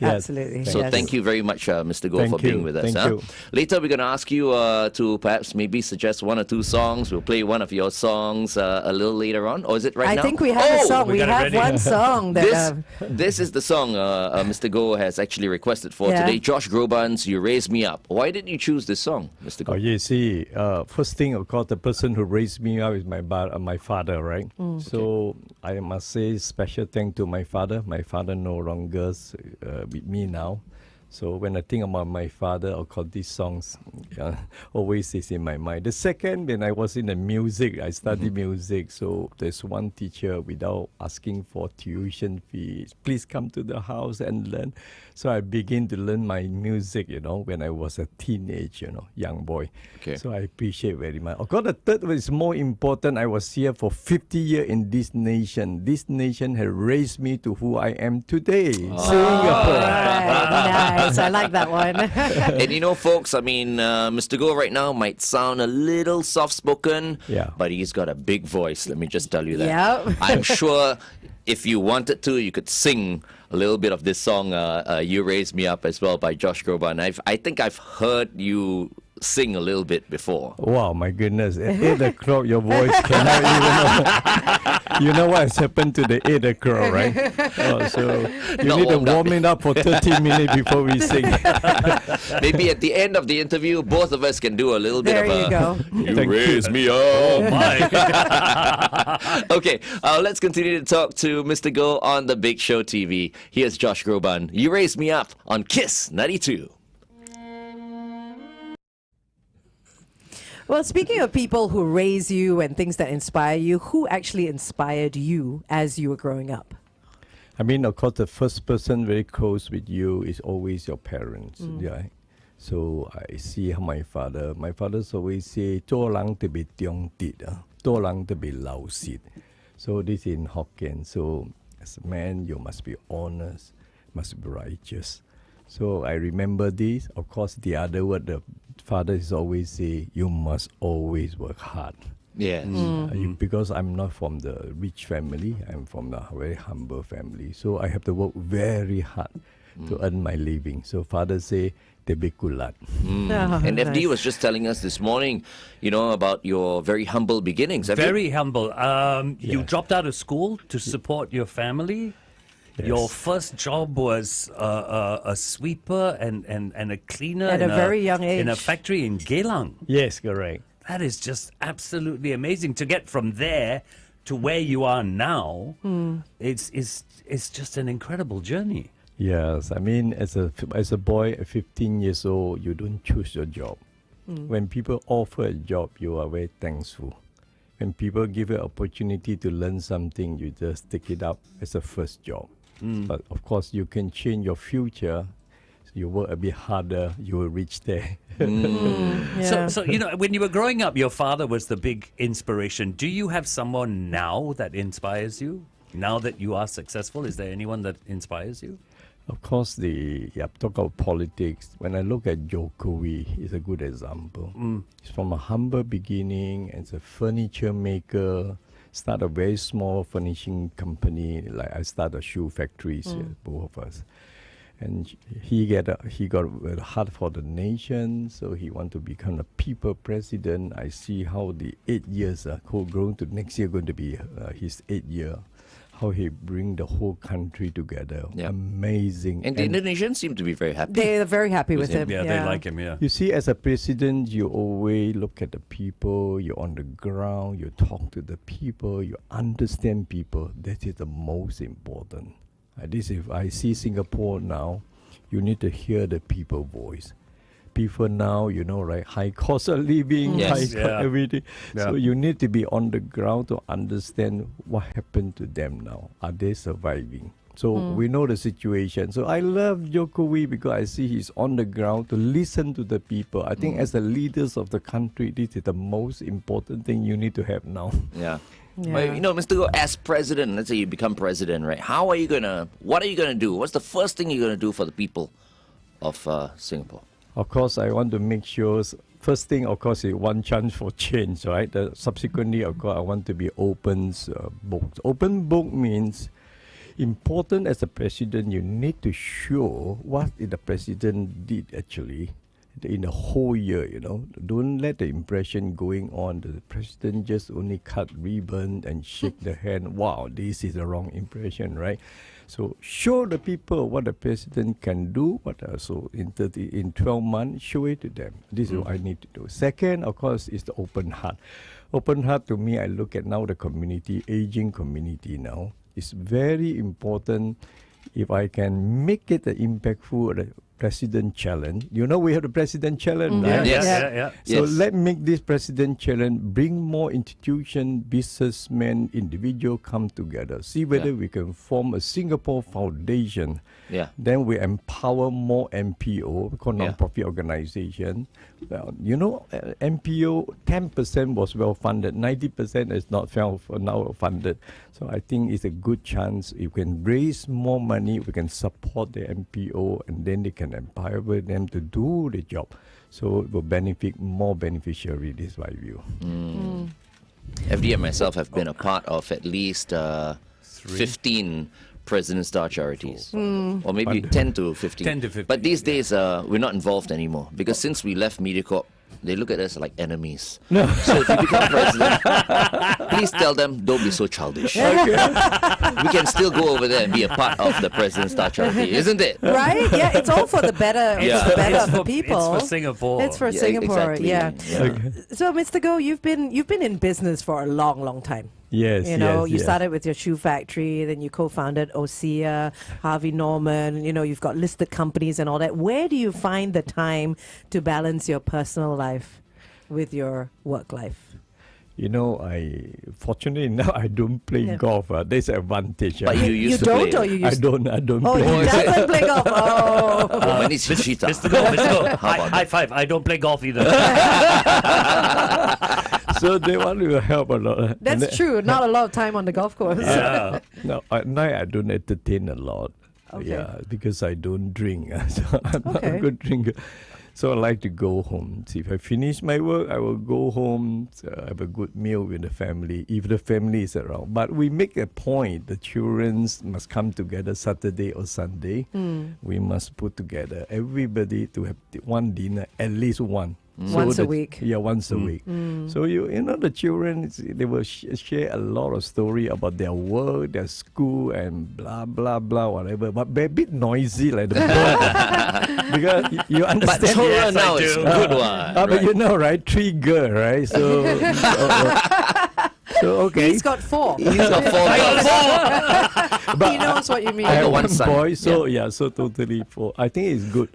Absolutely. So thank you very much, Mr. Goh, for being with us. Thank you. Later, we're going to ask you to perhaps maybe suggest one or two songs. We'll play one of your songs a little later on. Or is it right now? I think we have a song. We have ready. one song that... This is the song Mr. Goh has actually requested for today. Josh Groban's You Raise Me Up. Why did you choose this song, Mr. Goh? Oh, you see, first thing, of course, the person who raised me up is my father, right? So I must say special thanks to my father. My father no longer with me now. So when I think about my father, of course, these songs always is in my mind. The second, when I was in the music, I studied music. So there's one teacher without asking for tuition fees. Please come to the house and learn. So I began to learn my music, when I was a teenage, young boy. Okay. So I appreciate very much. Of course, the third one is more important. I was here for 50 years in this nation. This nation has raised me to who I am today. Singapore. Nice. I like that one. And folks, I mean, Mr. Goh right now might sound a little soft-spoken, but he's got a big voice. Let me just tell you that. Yep. I'm sure if you wanted to, you could sing a little bit of this song, You Raise Me Up, as well, by Josh Groban. I think I've heard you sing a little bit before. Wow, my goodness. At 8 o'clock, your voice cannot even... You know what has happened to the 8 o'clock, right? So you need to warm it up for 30 minutes before we sing. Maybe at the end of the interview, both of us can do a little bit there of you go. You raise me up. Oh, my. Okay, let's continue to talk to Mr. Goh on The Big Show TV. Here's Josh Groban. You Raise Me Up on KISS 92. Well, speaking of people who raise you and things that inspire you, who actually inspired you as you were growing up? I mean, of course, the first person very close with you is always your parents. Yeah. So I see how my father's always say, 做人特別忠直啊，做人特別老實. So this in Hokkien. So as a man, you must be honest, must be righteous. So I remember this. Of course, the other word, the father is always say, you must always work hard. Yes. Because I'm not from the rich family, I'm from a very humble family. So I have to work very hard to earn my living. So father say, tebe kulat. And FD was just telling us this morning, about your very humble beginnings. Very humble. You dropped out of school to support your family. Yes. Your first job was a sweeper and a cleaner At a very young age. in a factory in Geylang. Yes, correct. That is just absolutely amazing to get from there to where you are now. It's just an incredible journey. Yes, I mean, as a boy, 15 years old, you don't choose your job. When people offer a job, you are very thankful. When people give you an opportunity to learn something, you just take it up as a first job. But of course, you can change your future. So you work a bit harder, you will reach there. So when you were growing up, your father was the big inspiration. Do you have someone now that inspires you? Now that you are successful, is there anyone that inspires you? Of course, talk about politics. When I look at Jokowi, he's a good example. He's from a humble beginning as a furniture maker, start a very small furnishing company. Like I started shoe factories, both of us. And he got a heart for the nation, so he want to become a people president. I see how the 8 years grown to next year going to be his 8th year. How he bring the whole country together. Yeah. Amazing. And the Indonesians seem to be very happy. They're very happy with him. Yeah, they like him, yeah. You see, as a president, you always look at the people, you're on the ground, you talk to the people, you understand people. That is the most important. If I see Singapore now, you need to hear the people voice. People now, right, high cost of living, everything. Yeah. So you need to be on the ground to understand what happened to them now. Are they surviving? So we know the situation. So I love Jokowi because I see he's on the ground to listen to the people. I think as the leaders of the country, this is the most important thing you need to have now. Yeah. Yeah. But, Mr. Goh, as president, let's say you become president, right? What are you going to do? What's the first thing you're going to do for the people of Singapore? Of course, I want to make sure, first thing, of course, is one chance for change, right? Subsequently, of course, I want to be open books. Open book means important as a president, you need to show what the president did actually in the whole year, Don't let the impression going on that the president just only cut ribbon and shake the hand. Wow, this is the wrong impression, right? So show the people what the president can do, so in 12 months, show it to them. This is what I need to do. Second, of course, is the open heart. Open heart to me, I look at now the community, aging community now. It's very important if I can make it impactful president challenge. We have the president challenge, right? Yeah. So let's make this president challenge, bring more institution, businessmen, individual come together. See whether we can form a Singapore foundation. Yeah. Then we empower more MPO, called non-profit organization. Well, MPO 10% was well funded, 90% is not now funded. So I think it's a good chance. You can raise more money, we can support the MPO, and then they can empower them to do the job. So it will benefit more beneficiary, this is my view. FD and myself have been a part of at least 15 President Star charities, or maybe 10 to 15. 10 to 15. But these days, we're not involved anymore because since we left MediaCorp, they look at us like enemies. No. So if you become president, please tell them, don't be so childish. We can still go over there and be a part of the President Star charity, isn't it? Right? Yeah, it's all for the better. Yeah. For the better It's of the for- people. it's for Singapore. It's for Yeah, Singapore. exactly. Yeah. Yeah. So, Mr. Goh, you've been in business for a long, long time. Yes, You started with your shoe factory, then you co-founded Osea, Harvey Norman, you've got listed companies and all that. Where do you find the time to balance your personal life with your work life? Fortunately now I don't play golf. There's an advantage. But you used to don't, play. or you used I don't Oh, play. he doesn't play golf. Oh. Woman is cheetah. Mr. Goh, How about high five. I don't play golf either. So they want to help a lot. That's true. Not a lot of time on the golf course. Yeah. No, at night I don't entertain a lot. Okay. Yeah, because I don't drink. So I'm not Okay. a good drinker. So I like to go home. See, if I finish my work, I will go home, have a good meal with the family, if the family is around. But we make a point, the children must come together Saturday or Sunday. We must put together everybody to have one dinner, at least one. Once a week. Yeah, once a week. So the children, they will share a lot of story about their work, their school, and blah blah blah, whatever. But they're a bit noisy, like the bird, because you But understand. children Yes, I now do. is a good one. But right, 3 girls, right? So, so okay. He's got 4. He's got 4 girls. He knows what you mean. I got have one one son. boy, so so totally 4. I think it's good.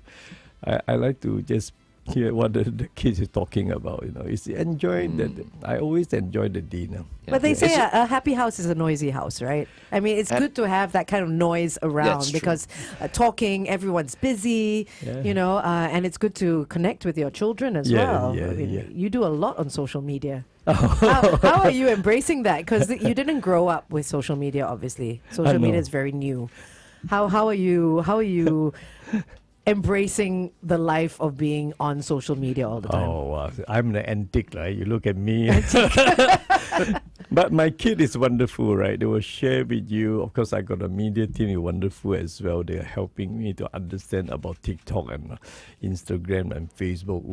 I like to just hear what the kids is talking about. It's enjoying that. I always enjoy the dinner. But they say It's- a happy house is a noisy house, right? I mean, it's good to have that kind of noise around That's true. because talking, everyone's busy, and it's good to connect with your children as well. I mean, you do a lot on social media. How are you embracing that? Because you didn't grow up with social media, obviously. Social media is very new. How are you embracing the life of being on social media all the time? Oh, wow. I'm the antique, right? You look at me. But my kid is wonderful, right? They will share with you. Of course, I got a media team is wonderful as well. They are helping me to understand about TikTok and Instagram and Facebook.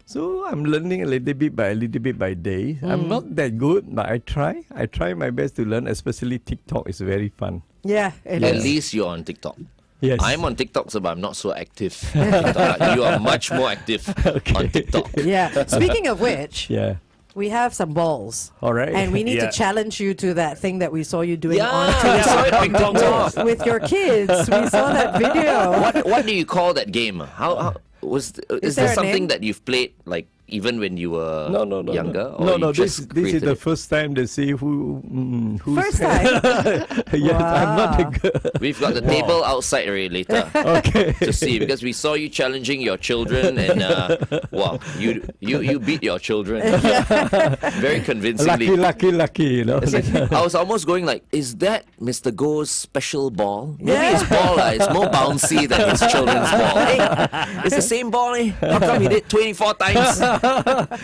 So I'm learning a little bit by day. I'm not that good, but I try. I try my best to learn, especially TikTok is very fun. Yeah, it At is. least you're on TikTok. Yes. I'm on TikTok, so but I'm not so active. You are much more active on TikTok. Yeah. Speaking of which, Yeah. we have some balls. All right. And we need Yeah. to challenge you to that thing that we saw you doing Yeah, on I saw it on TikTok. with your kids. We saw that video. What do you call that game? How is there there a something name? that you've played like even when you were younger? Or No, you this just is created the it? first time they see who's First time. Yes, I'm not a Wow. girl. We've got the table outside already later Okay. to see because we saw you challenging your children and wow, you beat your children very convincingly. Lucky, I was almost going like, is that Mr. Goh's special ball? Maybe Yeah. his ball is more bouncy than his children's ball. Hey, it's the same ball. How come he did 24 times?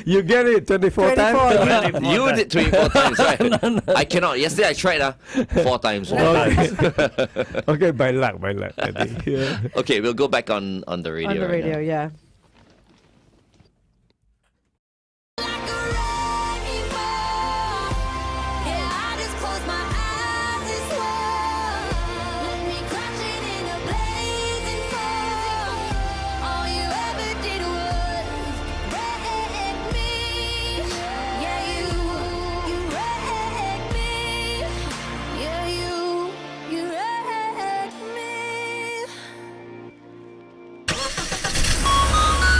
You get it 24 times? You did 24 times, right? No. I cannot. Yesterday I tried 4 times. Okay, by luck. I think. Yeah. Okay, we'll go back on the radio. On the radio, yeah.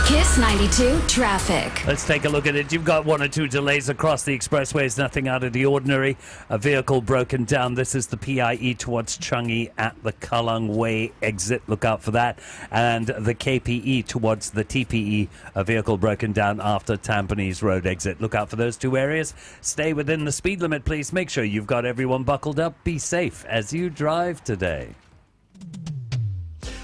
Kiss 92 traffic. Let's take a look at it. You've got 1 or 2 delays across the expressways, nothing out of the ordinary. A vehicle broken down. This is the PIE towards Changi at the Kallang Way exit. Look out for that. And the KPE towards the TPE, a vehicle broken down after Tampines Road exit. Look out for those 2 areas. Stay within the speed limit, please. Make sure you've got everyone buckled up. Be safe as you drive today.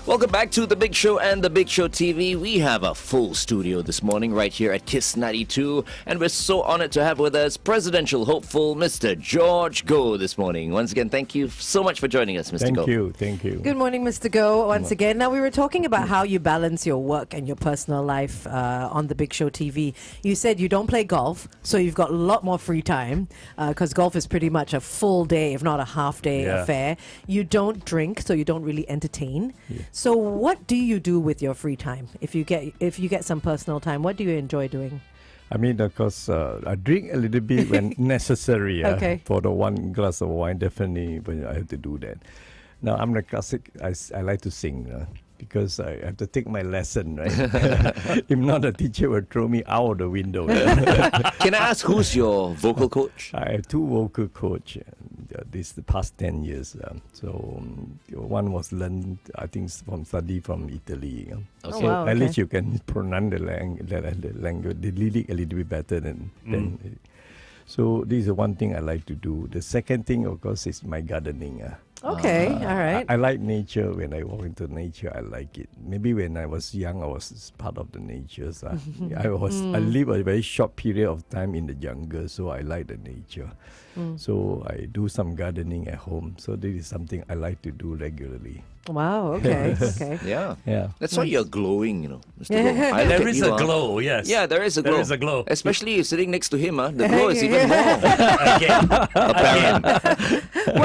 Welcome back to The Big Show and The Big Show TV. We have a full studio this morning right here at Kiss 92, and we're so honored to have with us presidential hopeful Mr. George Goh this morning. Once again, thank you so much for joining us, Mr. Goh. Thank you. Good morning, Mr. Goh, once again. Now, we were talking about how you balance your work and your personal life on The Big Show TV. You said you don't play golf, so you've got a lot more free time, because golf is pretty much a full day, if not a half day affair. You don't drink, so you don't really entertain. Yeah. So what do you do with your free time? If you get some personal time, what do you enjoy doing? I mean, of course, I drink a little bit when necessary. Okay. For the 1 glass of wine, definitely, when I have to do that. Now, I'm the classic. I like to sing because I have to take my lesson, right? If not, the teacher will throw me out of the window. Can I ask who's your vocal coach? I have 2 vocal coach. The past 10 years. One was learned, I think, from Italy. Okay. Oh, wow, At least you can pronounce the language, the lyric a little bit better than. So this is one thing I like to do. The second thing, of course, is my gardening. Okay, all right. I like nature. When I walk into nature, I like it. Maybe when I was young, I was part of the nature. I lived a very short period of time in the jungle, so I like the nature. So I do some gardening at home. So this is something I like to do regularly. Wow, okay, okay. Yeah. That's why you're glowing, Mr. Goh. There is a glow, yes. Yeah, there is a glow. There is a glow. Especially you sitting next to him, the glow is even more.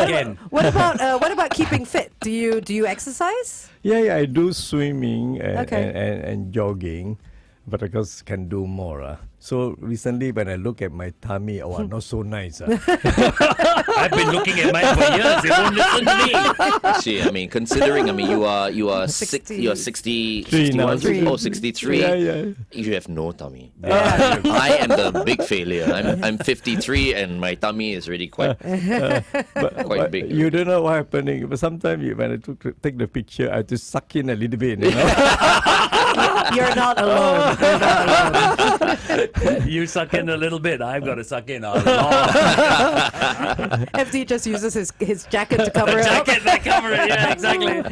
Again. What about keeping fit? Do you exercise? Yeah, I do swimming and jogging, but of course can do more. So recently when I look at my tummy, not so nice. I've been looking at mine for years. It won't listen to me. See, I mean, considering, you are 63 now. 63. Yeah. You have no tummy. I am the big failure. I'm 53 and my tummy is really quite quite big. You don't know what's happening. But sometimes when I take the picture, I just suck in a little bit. You're not alone. You're not alone. You suck in a little bit. I've got to suck in a lot. FD just uses his jacket to cover it up. Jacket that cover it. Yeah, exactly.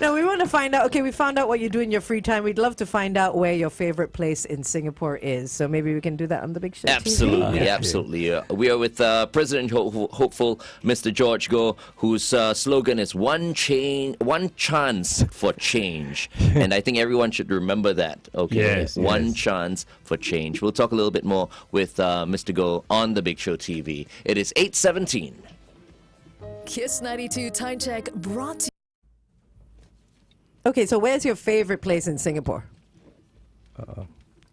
Now we want to find out. Okay, we found out what you do in your free time. We'd love to find out where your favorite place in Singapore is. So maybe we can do that on the Big Show. Absolutely, TV. absolutely. We are with President Hopeful Mr. George Goh, whose slogan is one chance for change, and I think everyone should remember that. Okay, one chance for change. We'll talk a little bit more with Mr. Goh on the Big Show TV. It is 8:17. Kiss 92 Time Check brought to Okay, so where's your favorite place in Singapore?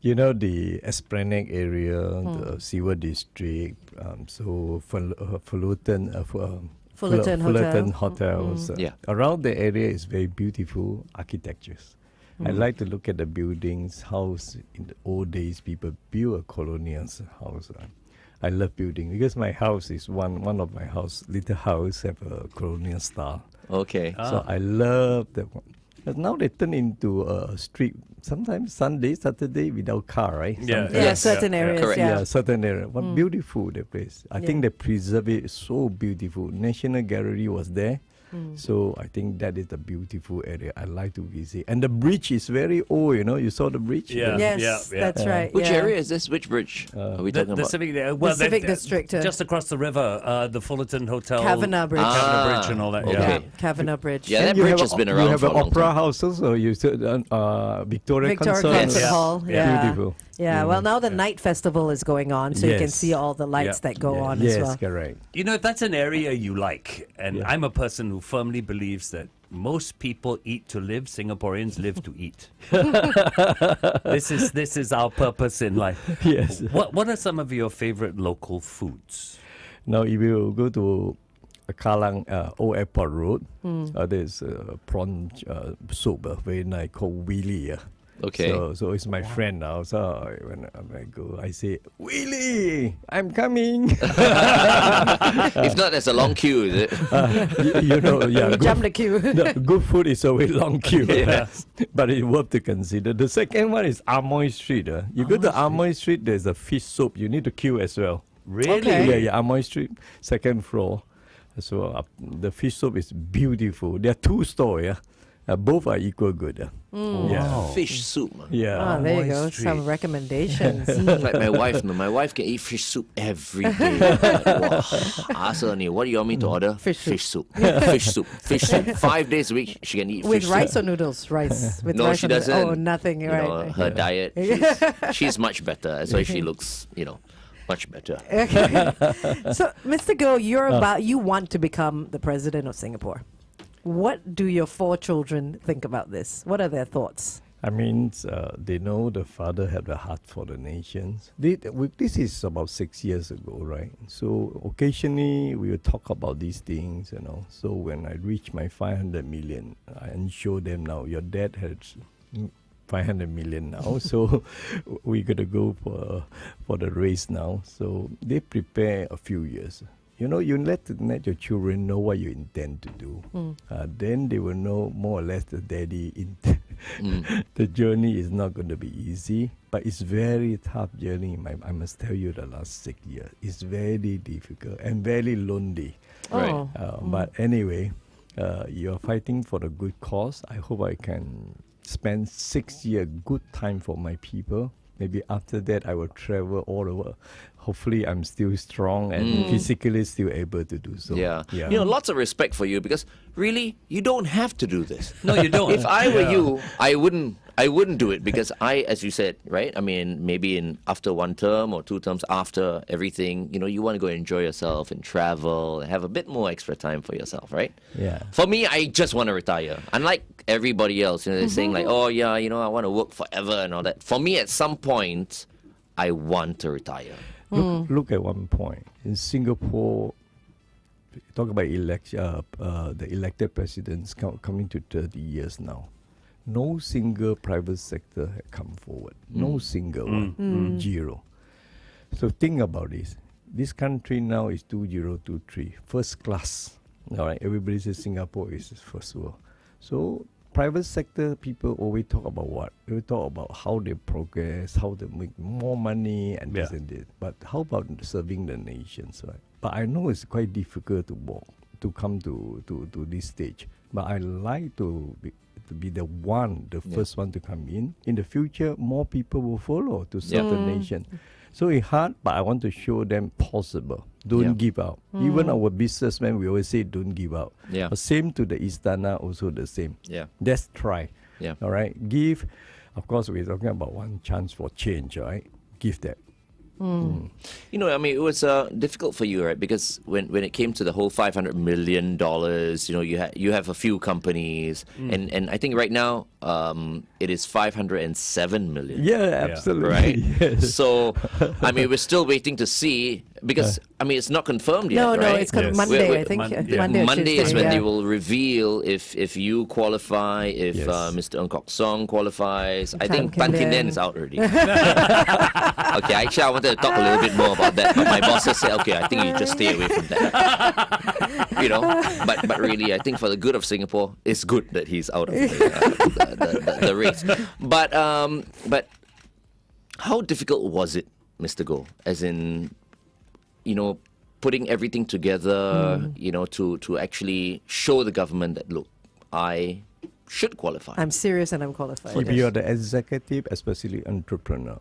The Esplanade area, the Seaward District, Fullerton hotels. Around the area is very beautiful architectures. I like to look at the buildings, house. In the old days, people built a colonial house. I love building because my house is one of my house, little house, have a colonial style. Okay. So I love that one. But now they turn into a street, sometimes Sunday, Saturday without car, right? Certain areas. Correct. Yeah, certain area. But beautiful, the place. I think they preserve it so beautiful. National Gallery was there. So I think that is a beautiful area I like to visit. And the bridge is very old, you saw the bridge? Yeah. Yes, that's right. Which yeah. area is this? Which bridge are we talking The about? Civic, Civic District. just across the river, the Fullerton Hotel, Kavanagh Bridge. Kavanagh Bridge, and all that. okay. Yeah. Kavanagh Bridge. Yeah, that And you bridge have has been you around have for a an long opera time. house also. You said Victoria Victoria Concert. Concert Yes. Hall. Yeah. Beautiful. Yeah, well, now the night festival is going on, so you can Yes. see all the lights Yeah. that go on Yes, as well. correct. You know, if that's an area you like, and Yeah. I'm a person who firmly believes that most people eat to live, Singaporeans live to eat. This is our purpose in life. Yes. What are some of your favorite local foods? Now, if you go to Kallang Old Airport Road, there's prawn soup, very nice, called Willie. Okay. So it's my friend now. So when I go, I say, Willie, I'm coming. If not, there's a long queue, is it? You jump the queue. No, good food is always long queue. Yes. But it's worth to consider. The second one is Amoy Street. You go to Amoy Street, there's a fish soup. You need to queue as well. Really? Okay. Yeah, Amoy Street, second floor. So the fish soup is beautiful. There are two stores, yeah. Both are equal good. Yeah. Fish soup. Yeah. Ah, there you Amoy go. Street. Some recommendations. Like my wife, no. My wife can eat fish soup every day. Like, wow. Ask her, "Honey, what do you want me to order?" Fish soup. Fish soup. Fish soup. 5 days a week, she can eat With fish rice soup. or noodles? Rice. With No, rice she or noodles. doesn't. Oh, nothing. You Right. know, her diet, she's much better. That's why she looks, much better. So, Mr. Goh, you want to become the president of Singapore. What do your 4 children think about this? What are their thoughts? I mean, they know the father had a heart for the nations. This is about 6 years ago, right? So occasionally we will talk about these things, So when I reach my 500 million, I show them now, your dad has 500 million now. So we're going to go for the race now. So they prepare a few years. You let your children know what you intend to do. Then they will know more or less the daddy intent. The journey is not going to be easy, but it's very tough journey. I must tell you, the last 6 years, it's very difficult and very lonely. Right. Oh. But anyway, you're fighting for the good cause. I hope I can spend 6 years good time for my people. Maybe after that, I will travel all over. Hopefully, I'm still strong and physically still able to do so. Yeah. Lots of respect for you because really, you don't have to do this. No, you don't. If I were you, I wouldn't do it because as you said, right? I mean, maybe after 1 term or 2 terms after everything, you want to go enjoy yourself and travel and have a bit more extra time for yourself, right? Yeah. For me, I just want to retire. Unlike everybody else, they're saying like, oh yeah, I want to work forever and all that. For me, at some point, I want to retire. Look at one point. In Singapore, talk about the elected presidents coming to 30 years now. No single private sector had come forward. No single one. Zero. So think about this. This country now is 2023, first class. All right, everybody says Singapore is first world. So private sector people always talk about what? They talk about how they progress, how they make more money and this and this. But how about serving the nations, right? But I know it's quite difficult to come to this stage. But I like to be the first one to come in. In the future, more people will follow to serve the nation. So it's hard, but I want to show them possible. Don't give up. Even our businessmen, we always say don't give up. Yeah. But same to the Istana, also the same. Yeah. Let's try. Yeah. All right. Give. Of course, we're talking about one chance for change, right? Give that. It was difficult for you, right? Because when it came to the whole $500 million, you have a few companies, and I think right now it is 507 million. Yeah, absolutely. Right. Yes. So, we're still waiting to see because it's not confirmed yet. No, right? it's Yes. Monday, I think. Monday or Monday Tuesday, is when they will reveal if you qualify, if Yes. Mr. Ng Kok Song qualifies. I think Tan Tan Kim Kim Lian Lian is out already. Okay, actually, I wanted to talk a little bit more about that, but my bosses said, okay, I think you just stay away from that. But really, I think for the good of Singapore, it's good that he's out of the race. But how difficult was it, Mr. Goh? As in, putting everything together, you know, to actually show the government that, look, I should qualify. I'm serious and I'm qualified. If you are the executive, especially entrepreneur,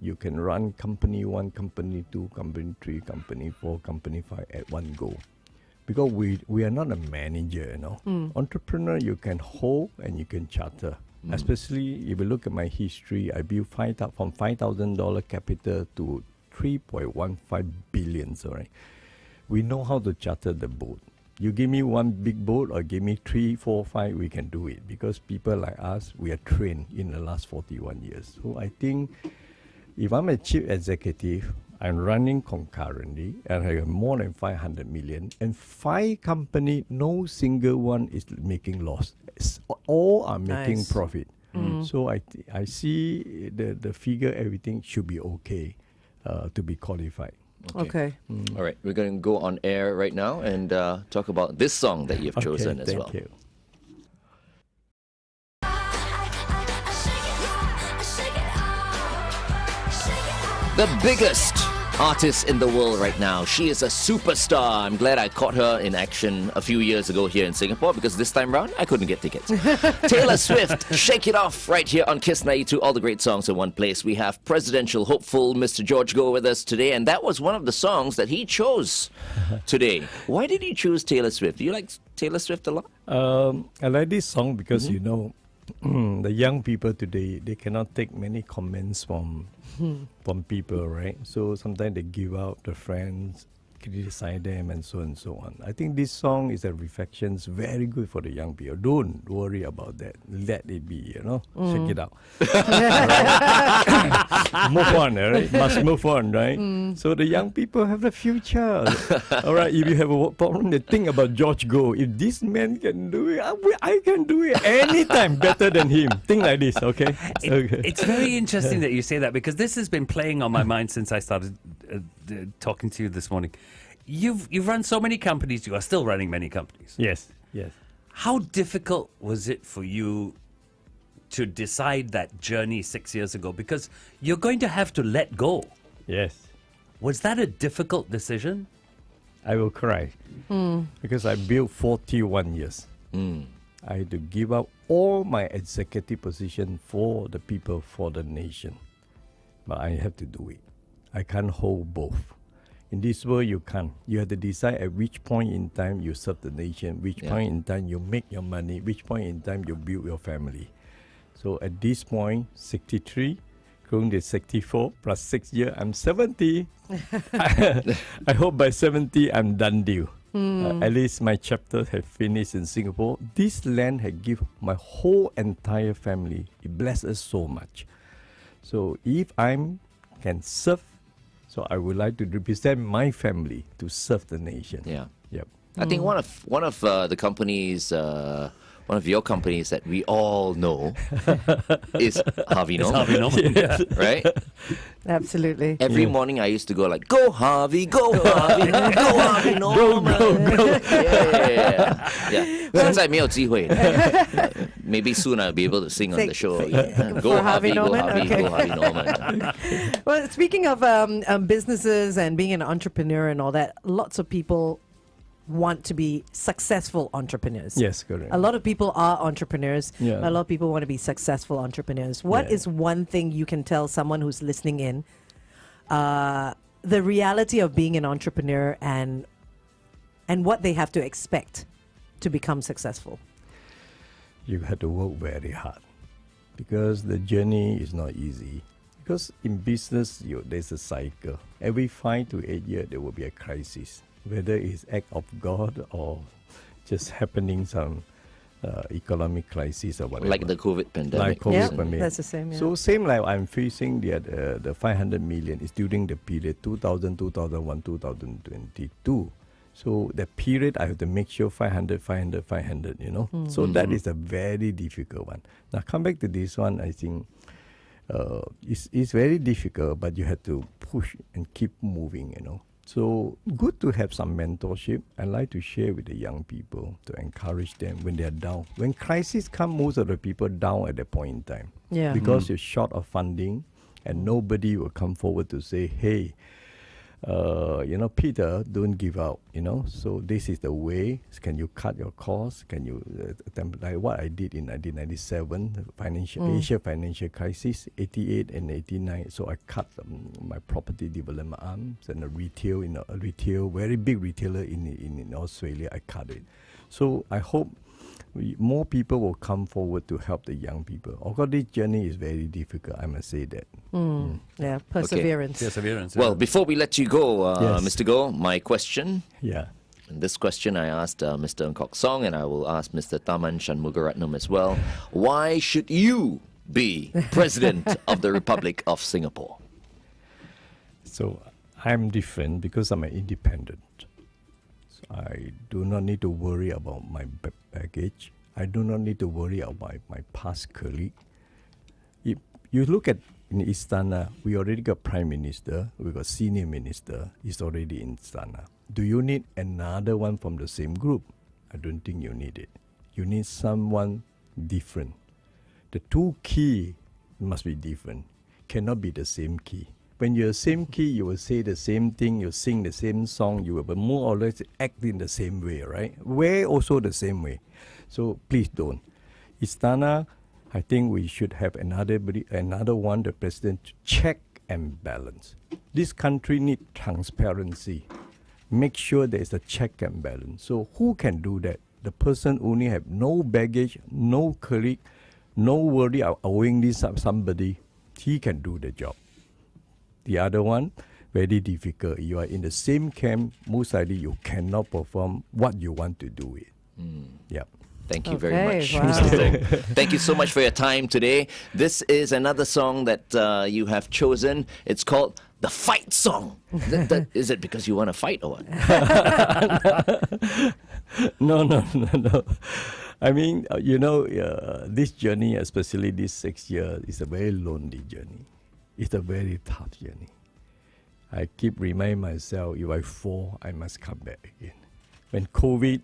you can run company 1, company 2, company 3, company 4, company 5 at one go. Because we are not a manager, you know. Entrepreneur, you can hold and you can charter. Especially if you look at my history, I built from $5,000 capital to 3.15 billion. Right? We know how to charter the boat. You give me one big boat or give me 3, 4, 5, we can do it. Because people like us, we are trained in the last 41 years. So I think if I'm a chief executive, I'm running concurrently and I have more than 500 million. And 5 companies, no single one is making loss. All are making profit. So I see the figure, everything should be okay to be qualified. Okay. All right, we're going to go on air right now and talk about this song that you've chosen as well. Thank you. The biggest artist in the world right now. She is a superstar. I'm glad I caught her in action a few years ago here in Singapore because this time round I couldn't get tickets. Taylor Swift, Shake It Off, right here on Kiss 92. All the great songs in one place. We have presidential hopeful Mr. George Goh with us today, and that was one of the songs that he chose today. Why did he choose Taylor Swift? Do you like Taylor Swift a lot? I like this song because, you know, the young people today, they cannot take many comments from people, right? So sometimes they give out the friends, criticize them, and so on. I think this song is a reflection, very good for the young people. Don't worry about that. Let it be, you know. Check it out. Move on, right? Must move on, right? So the young people have the future. All right, if you have a problem, they think about George Goh. If this man can do it, I can do it anytime better than him. Think like this, okay? It's very interesting that you say that because this has been playing on my mind since I started talking to you this morning. You've run so many companies. You are still running many companies. Yes. How difficult was it for you to decide that journey 6 years ago? Because you're going to have to let go. Yes. Was that a difficult decision? I will cry because I built 41 years. I had to give up all my executive position for the people, for the nation. But I have to do it. I can't hold both. In this world, you can't. You have to decide at which point in time you serve the nation, which point in time you make your money, which point in time you build your family. So at this point, 63, going to 64, plus 6 years, I'm 70. I hope by 70, I'm done deal. At least my chapter have finished in Singapore. This land has given my whole entire family. It blessed us so much. So if I can serve, so I would like to represent my family to serve the nation. Yeah. Yep. I think one of the companies, one of your companies that we all know is Harvey Norman. Right? Absolutely. Every morning I used to go like, go Harvey, go Harvey, go Harvey Norman. Yeah. 现在没有机会. Maybe soon I'll be able to sing on the show. Go Harvey, go Harvey, go Harvey Norman. Well, speaking of businesses and being an entrepreneur and all that, lots of people want to be successful entrepreneurs. Yes, correct. A lot of people are entrepreneurs. Yeah. A lot of people want to be successful entrepreneurs. What is one thing you can tell someone who's listening in, the reality of being an entrepreneur and what they have to expect to become successful? You have to work very hard because the journey is not easy. Because in business, there's a cycle. Every 5 to 8 years, there will be a crisis. Whether it's act of God or just happening some economic crisis or whatever. Like the COVID pandemic. Pandemic. That's the same. Yeah. So same like I'm facing the 500 million is during the period 2000, 2001, 2022. So the period I have to make sure 500, you know. So that is a very difficult one. Now come back to this one, I think it's very difficult, but you have to push and keep moving, you know. So good to have some mentorship. I like to share with the young people to encourage them when they are down. When crisis come, most of the people down at that point in time. Yeah. Because you're short of funding and nobody will come forward to say, hey, Peter, don't give up, So this is the way. Can you cut your costs? Can you, like what I did in 1997, Asia financial crisis, 88 and 89. So I cut my property development arms and a retail, very big retailer in Australia. I cut it. So I hope more people will come forward to help the young people. Of course, this journey is very difficult, I must say that. Yeah, perseverance. Okay. Perseverance. Well, before we let you go, Yes. Mr. Goh, my question. Yeah. And this question I asked Mr. Ng Kok Song, and I will ask Mr. Tharman Shanmugaratnam as well. Why should you be President of the Republic of Singapore? So I'm different because I'm an independent. I do not need to worry about my baggage. I do not need to worry about my past colleague. If you look at in Istana, we already got Prime Minister, we got Senior Minister, is already in Istana. Do you need another one from the same group? I don't think you need it. You need someone different. The two key must be different. Cannot be the same key. When you're the same key, you will say the same thing, you sing the same song, you will more or less act in the same way, right? Wear also the same way. So please don't. Istana, I think we should have another one, the president, to check and balance. This country needs transparency. Make sure there is a check and balance. So who can do that? The person only have no baggage, no colleague, no worry of owing this somebody. He can do the job. The other one, very difficult. You are in the same camp, most likely you cannot perform what you want to do it. Yeah. Thank you very much, Wow. Mr. Goh. Thank you so much for your time today. This is another song that you have chosen. It's called The Fight Song. Is it because you want to fight or what? No. I mean, this journey, especially this 6 years, is a very lonely journey. It's a very tough journey. I keep reminding myself, if I fall, I must come back again. When COVID,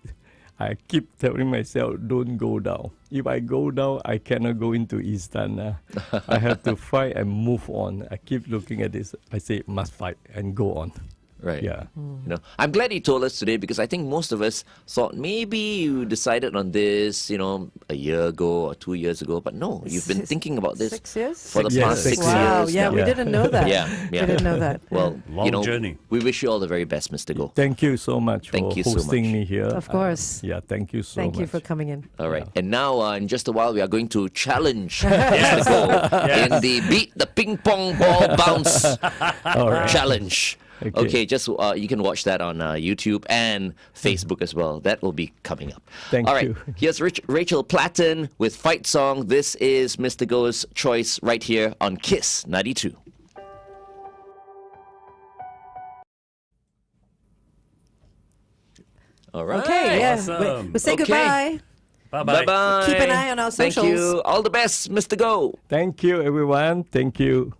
I keep telling myself, don't go down. If I go down, I cannot go into Istana. I have to fight and move on. I keep looking at this. I say, must fight and go on. Right. Yeah. I'm glad you told us today because I think most of us thought maybe you decided on this, a year ago or 2 years ago. But no, you've been thinking about this 6 years? for the past 6 Wow, years. yeah, now. we didn't know that. Yeah. We didn't know that. Well, Long journey. we wish you all the very best, Mr. Goh. Thank you so much Thank for you so hosting much. me here. Of course. Yeah, thank you so much. Thank you for coming in. All right. And now, in just a while, we are going to challenge Mr. Goh in the Beat the Ping Pong Ball Bounce challenge. Okay, just you can watch that on YouTube and Facebook as well. That will be coming up. Thank All right, you. here's Rachel Platten with Fight Song. This is Mr. Goh's choice right here on KISS 92. All right. Okay, yeah. Awesome. We'll say Okay. goodbye. Bye-bye. Bye-bye. Keep an eye on our Thank socials. you. All the best, Mr. Goh. Thank you, everyone. Thank you.